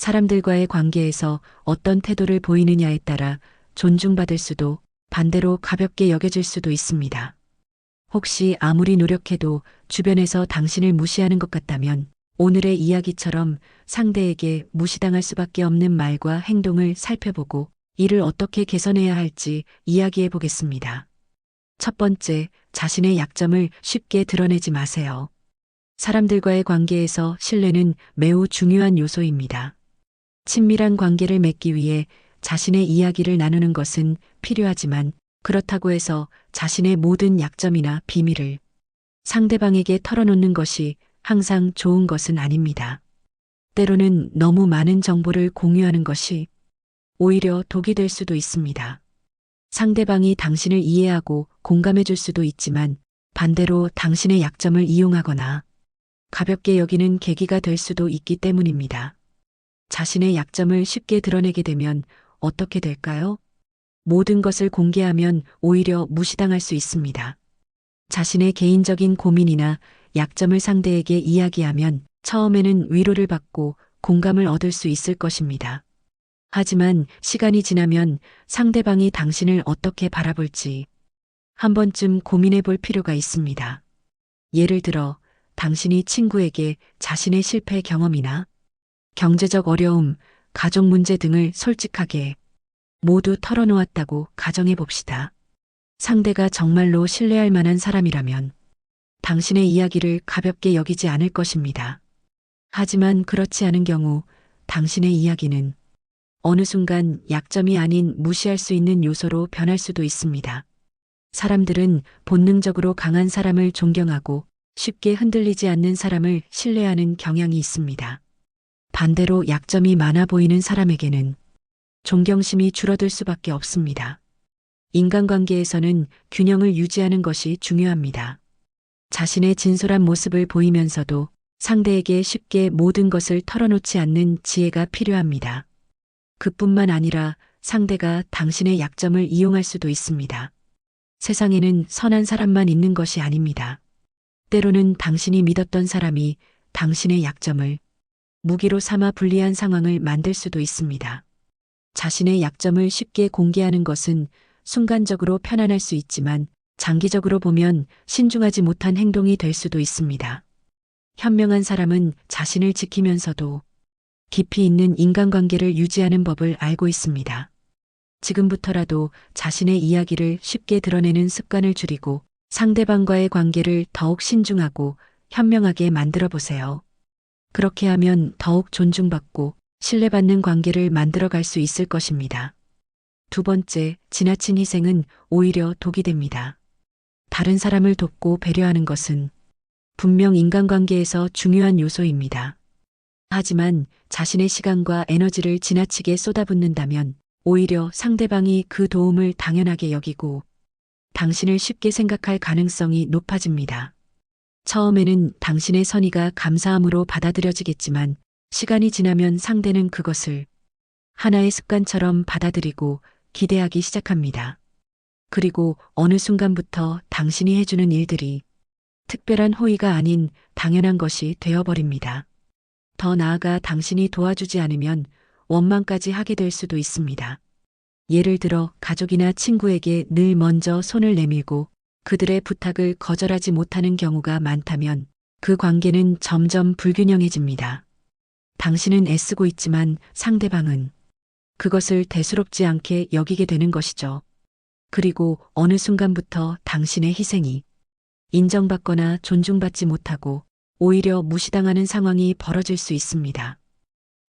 사람들과의 관계에서 어떤 태도를 보이느냐에 따라 존중받을 수도 반대로 가볍게 여겨질 수도 있습니다. 혹시 아무리 노력해도 주변에서 당신을 무시하는 것 같다면 오늘의 이야기처럼 상대에게 무시당할 수밖에 없는 말과 행동을 살펴보고 이를 어떻게 개선해야 할지 이야기해 보겠습니다. 첫 번째, 자신의 약점을 쉽게 드러내지 마세요. 사람들과의 관계에서 신뢰는 매우 중요한 요소입니다. 친밀한 관계를 맺기 위해 자신의 이야기를 나누는 것은 필요하지만 그렇다고 해서 자신의 모든 약점이나 비밀을 상대방에게 털어놓는 것이 항상 좋은 것은 아닙니다. 때로는 너무 많은 정보를 공유하는 것이 오히려 독이 될 수도 있습니다. 상대방이 당신을 이해하고 공감해 줄 수도 있지만 반대로 당신의 약점을 이용하거나 가볍게 여기는 계기가 될 수도 있기 때문입니다. 자신의 약점을 쉽게 드러내게 되면 어떻게 될까요? 모든 것을 공개하면 오히려 무시당할 수 있습니다. 자신의 개인적인 고민이나 약점을 상대에게 이야기하면 처음에는 위로를 받고 공감을 얻을 수 있을 것입니다. 하지만 시간이 지나면 상대방이 당신을 어떻게 바라볼지 한 번쯤 고민해 볼 필요가 있습니다. 예를 들어 당신이 친구에게 자신의 실패 경험이나 경제적 어려움, 가족 문제 등을 솔직하게 모두 털어놓았다고 가정해 봅시다. 상대가 정말로 신뢰할 만한 사람이라면 당신의 이야기를 가볍게 여기지 않을 것입니다. 하지만 그렇지 않은 경우 당신의 이야기는 어느 순간 약점이 아닌 무시할 수 있는 요소로 변할 수도 있습니다. 사람들은 본능적으로 강한 사람을 존경하고 쉽게 흔들리지 않는 사람을 신뢰하는 경향이 있습니다. 반대로 약점이 많아 보이는 사람에게는 존경심이 줄어들 수밖에 없습니다. 인간관계에서는 균형을 유지하는 것이 중요합니다. 자신의 진솔한 모습을 보이면서도 상대에게 쉽게 모든 것을 털어놓지 않는 지혜가 필요합니다. 그뿐만 아니라 상대가 당신의 약점을 이용할 수도 있습니다. 세상에는 선한 사람만 있는 것이 아닙니다. 때로는 당신이 믿었던 사람이 당신의 약점을 무기로 삼아 불리한 상황을 만들 수도 있습니다. 자신의 약점을 쉽게 공개하는 것은 순간적으로 편안할 수 있지만 장기적으로 보면 신중하지 못한 행동이 될 수도 있습니다. 현명한 사람은 자신을 지키면서도 깊이 있는 인간관계를 유지하는 법을 알고 있습니다. 지금부터라도 자신의 이야기를 쉽게 드러내는 습관을 줄이고 상대방과의 관계를 더욱 신중하고 현명하게 만들어 보세요. 그렇게 하면 더욱 존중받고 신뢰받는 관계를 만들어 갈 수 있을 것입니다. 두 번째, 지나친 희생은 오히려 독이 됩니다. 다른 사람을 돕고 배려하는 것은 분명 인간관계에서 중요한 요소입니다. 하지만 자신의 시간과 에너지를 지나치게 쏟아붓는다면 오히려 상대방이 그 도움을 당연하게 여기고 당신을 쉽게 생각할 가능성이 높아집니다. 처음에는 당신의 선의가 감사함으로 받아들여지겠지만 시간이 지나면 상대는 그것을 하나의 습관처럼 받아들이고 기대하기 시작합니다. 그리고 어느 순간부터 당신이 해주는 일들이 특별한 호의가 아닌 당연한 것이 되어버립니다. 더 나아가 당신이 도와주지 않으면 원망까지 하게 될 수도 있습니다. 예를 들어 가족이나 친구에게 늘 먼저 손을 내밀고 그들의 부탁을 거절하지 못하는 경우가 많다면 그 관계는 점점 불균형해집니다. 당신은 애쓰고 있지만 상대방은 그것을 대수롭지 않게 여기게 되는 것이죠. 그리고 어느 순간부터 당신의 희생이 인정받거나 존중받지 못하고 오히려 무시당하는 상황이 벌어질 수 있습니다.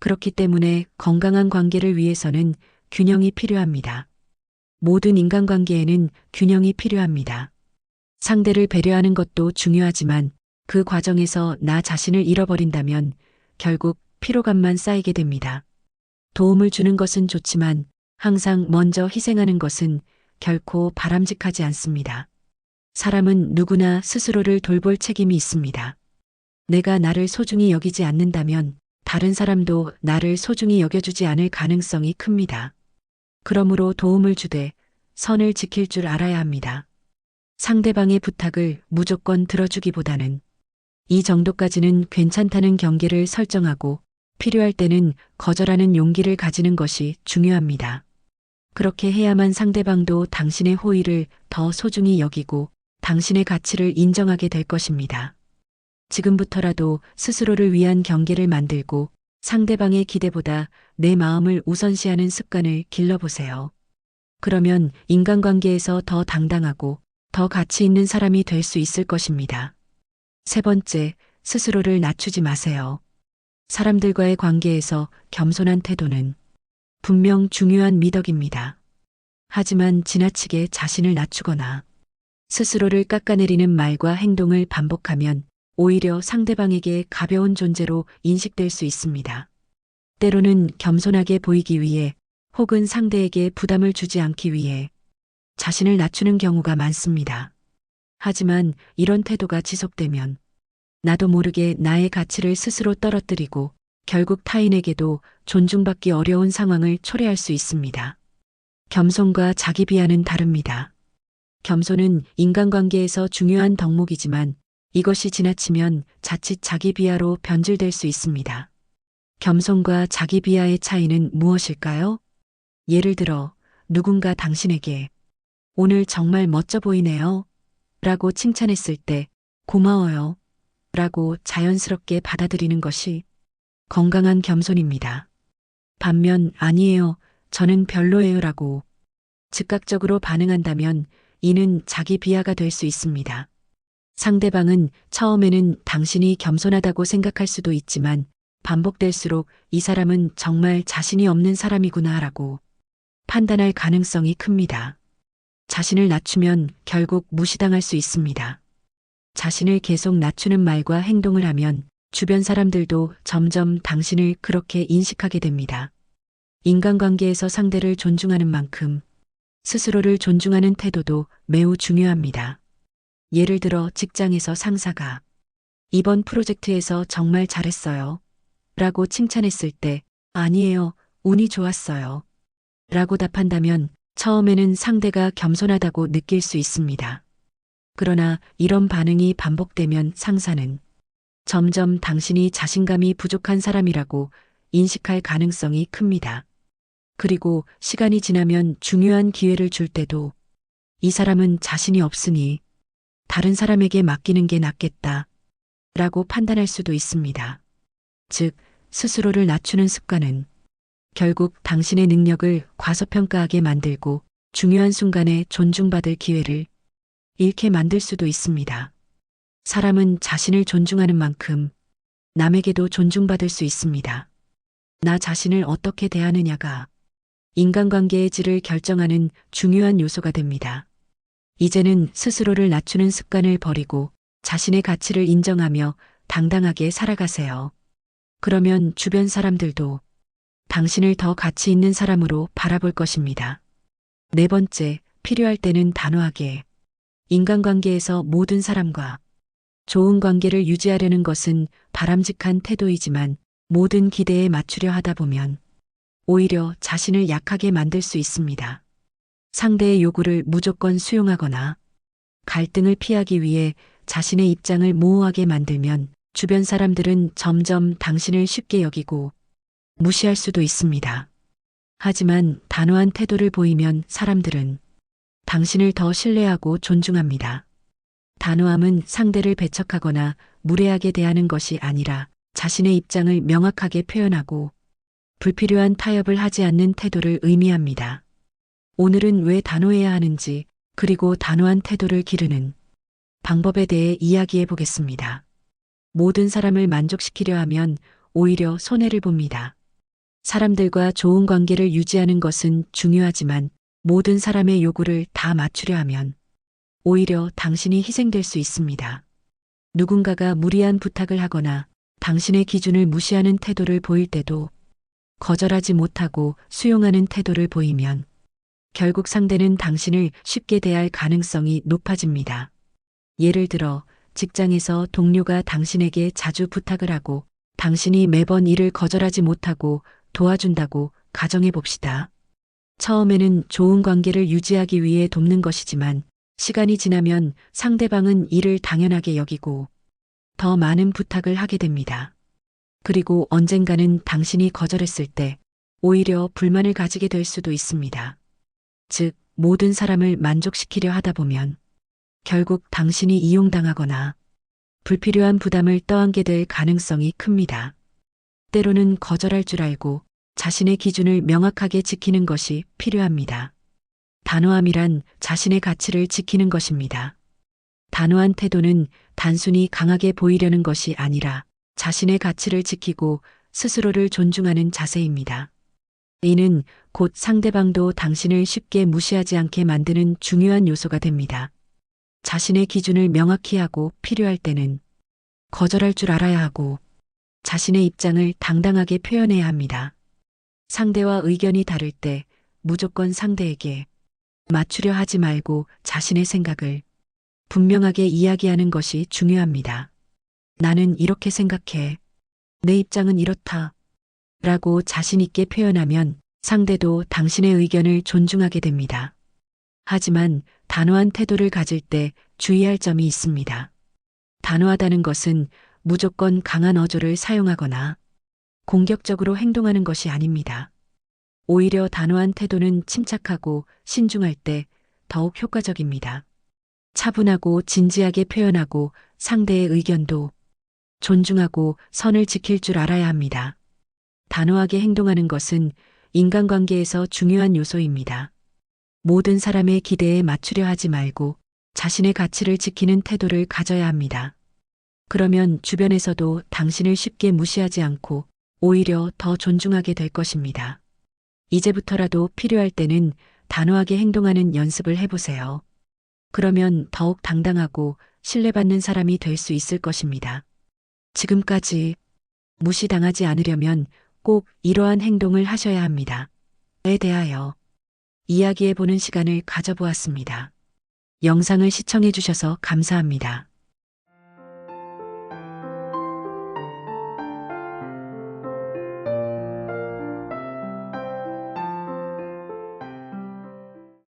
그렇기 때문에 건강한 관계를 위해서는 균형이 필요합니다. 모든 인간관계에는 균형이 필요합니다. 상대를 배려하는 것도 중요하지만 그 과정에서 나 자신을 잃어버린다면 결국 피로감만 쌓이게 됩니다. 도움을 주는 것은 좋지만 항상 먼저 희생하는 것은 결코 바람직하지 않습니다. 사람은 누구나 스스로를 돌볼 책임이 있습니다. 내가 나를 소중히 여기지 않는다면 다른 사람도 나를 소중히 여겨주지 않을 가능성이 큽니다. 그러므로 도움을 주되 선을 지킬 줄 알아야 합니다. 상대방의 부탁을 무조건 들어주기보다는 이 정도까지는 괜찮다는 경계를 설정하고 필요할 때는 거절하는 용기를 가지는 것이 중요합니다. 그렇게 해야만 상대방도 당신의 호의를 더 소중히 여기고 당신의 가치를 인정하게 될 것입니다. 지금부터라도 스스로를 위한 경계를 만들고 상대방의 기대보다 내 마음을 우선시하는 습관을 길러보세요. 그러면 인간관계에서 더 당당하고 더 가치 있는 사람이 될 수 있을 것입니다. 세 번째, 스스로를 낮추지 마세요. 사람들과의 관계에서 겸손한 태도는 분명 중요한 미덕입니다. 하지만 지나치게 자신을 낮추거나 스스로를 깎아내리는 말과 행동을 반복하면 오히려 상대방에게 가벼운 존재로 인식될 수 있습니다. 때로는 겸손하게 보이기 위해 혹은 상대에게 부담을 주지 않기 위해 자신을 낮추는 경우가 많습니다. 하지만 이런 태도가 지속되면 나도 모르게 나의 가치를 스스로 떨어뜨리고 결국 타인에게도 존중받기 어려운 상황을 초래할 수 있습니다. 겸손과 자기 비하는 다릅니다. 겸손은 인간관계에서 중요한 덕목이지만 이것이 지나치면 자칫 자기 비하로 변질될 수 있습니다. 겸손과 자기 비하의 차이는 무엇일까요? 예를 들어 누군가 당신에게 오늘 정말 멋져 보이네요 라고 칭찬했을 때 고마워요 라고 자연스럽게 받아들이는 것이 건강한 겸손입니다. 반면 아니에요, 저는 별로예요 라고 즉각적으로 반응한다면 이는 자기 비하가 될 수 있습니다. 상대방은 처음에는 당신이 겸손하다고 생각할 수도 있지만 반복될수록 이 사람은 정말 자신이 없는 사람이구나 라고 판단할 가능성이 큽니다. 자신을 낮추면 결국 무시당할 수 있습니다. 자신을 계속 낮추는 말과 행동을 하면 주변 사람들도 점점 당신을 그렇게 인식하게 됩니다. 인간관계에서 상대를 존중하는 만큼 스스로를 존중하는 태도도 매우 중요합니다. 예를 들어 직장에서 상사가 이번 프로젝트에서 정말 잘했어요 라고 칭찬했을 때 아니에요, 운이 좋았어요 라고 답한다면 처음에는 상대가 겸손하다고 느낄 수 있습니다. 그러나 이런 반응이 반복되면 상사는 점점 당신이 자신감이 부족한 사람이라고 인식할 가능성이 큽니다. 그리고 시간이 지나면 중요한 기회를 줄 때도 이 사람은 자신이 없으니 다른 사람에게 맡기는 게 낫겠다 라고 판단할 수도 있습니다. 즉, 스스로를 낮추는 습관은 결국 당신의 능력을 과소평가하게 만들고 중요한 순간에 존중받을 기회를 잃게 만들 수도 있습니다. 사람은 자신을 존중하는 만큼 남에게도 존중받을 수 있습니다. 나 자신을 어떻게 대하느냐가 인간관계의 질을 결정하는 중요한 요소가 됩니다. 이제는 스스로를 낮추는 습관을 버리고 자신의 가치를 인정하며 당당하게 살아가세요. 그러면 주변 사람들도 당신을 더 가치 있는 사람으로 바라볼 것입니다. 네 번째, 필요할 때는 단호하게. 인간관계에서 모든 사람과 좋은 관계를 유지하려는 것은 바람직한 태도이지만 모든 기대에 맞추려 하다 보면 오히려 자신을 약하게 만들 수 있습니다. 상대의 요구를 무조건 수용하거나 갈등을 피하기 위해 자신의 입장을 모호하게 만들면 주변 사람들은 점점 당신을 쉽게 여기고 무시할 수도 있습니다. 하지만 단호한 태도를 보이면 사람들은 당신을 더 신뢰하고 존중합니다. 단호함은 상대를 배척하거나 무례하게 대하는 것이 아니라 자신의 입장을 명확하게 표현하고 불필요한 타협을 하지 않는 태도를 의미합니다. 오늘은 왜 단호해야 하는지 그리고 단호한 태도를 기르는 방법에 대해 이야기해 보겠습니다. 모든 사람을 만족시키려 하면 오히려 손해를 봅니다. 사람들과 좋은 관계를 유지하는 것은 중요하지만 모든 사람의 요구를 다 맞추려 하면 오히려 당신이 희생될 수 있습니다. 누군가가 무리한 부탁을 하거나 당신의 기준을 무시하는 태도를 보일 때도 거절하지 못하고 수용하는 태도를 보이면 결국 상대는 당신을 쉽게 대할 가능성이 높아집니다. 예를 들어 직장에서 동료가 당신에게 자주 부탁을 하고 당신이 매번 이를 거절하지 못하고 도와준다고 가정해 봅시다. 처음에는 좋은 관계를 유지하기 위해 돕는 것이지만 시간이 지나면 상대방은 이를 당연하게 여기고 더 많은 부탁을 하게 됩니다. 그리고 언젠가는 당신이 거절했을 때 오히려 불만을 가지게 될 수도 있습니다. 즉, 모든 사람을 만족시키려 하다 보면 결국 당신이 이용당하거나 불필요한 부담을 떠안게 될 가능성이 큽니다. 때로는 거절할 줄 알고 자신의 기준을 명확하게 지키는 것이 필요합니다. 단호함이란 자신의 가치를 지키는 것입니다. 단호한 태도는 단순히 강하게 보이려는 것이 아니라 자신의 가치를 지키고 스스로를 존중하는 자세입니다. 이는 곧 상대방도 당신을 쉽게 무시하지 않게 만드는 중요한 요소가 됩니다. 자신의 기준을 명확히 하고 필요할 때는 거절할 줄 알아야 하고 자신의 입장을 당당하게 표현해야 합니다. 상대와 의견이 다를 때 무조건 상대에게 맞추려 하지 말고 자신의 생각을 분명하게 이야기하는 것이 중요합니다. 나는 이렇게 생각해. 내 입장은 이렇다. 라고 자신 있게 표현하면 상대도 당신의 의견을 존중하게 됩니다. 하지만 단호한 태도를 가질 때 주의할 점이 있습니다. 단호하다는 것은 무조건 강한 어조를 사용하거나 공격적으로 행동하는 것이 아닙니다. 오히려 단호한 태도는 침착하고 신중할 때 더욱 효과적입니다. 차분하고 진지하게 표현하고 상대의 의견도 존중하고 선을 지킬 줄 알아야 합니다. 단호하게 행동하는 것은 인간관계에서 중요한 요소입니다. 모든 사람의 기대에 맞추려 하지 말고 자신의 가치를 지키는 태도를 가져야 합니다. 그러면 주변에서도 당신을 쉽게 무시하지 않고 오히려 더 존중하게 될 것입니다. 이제부터라도 필요할 때는 단호하게 행동하는 연습을 해보세요. 그러면 더욱 당당하고 신뢰받는 사람이 될 수 있을 것입니다. 지금까지 무시당하지 않으려면 꼭 이러한 행동을 하셔야 합니다. 에 대하여 이야기해보는 시간을 가져보았습니다. 영상을 시청해 주셔서 감사합니다.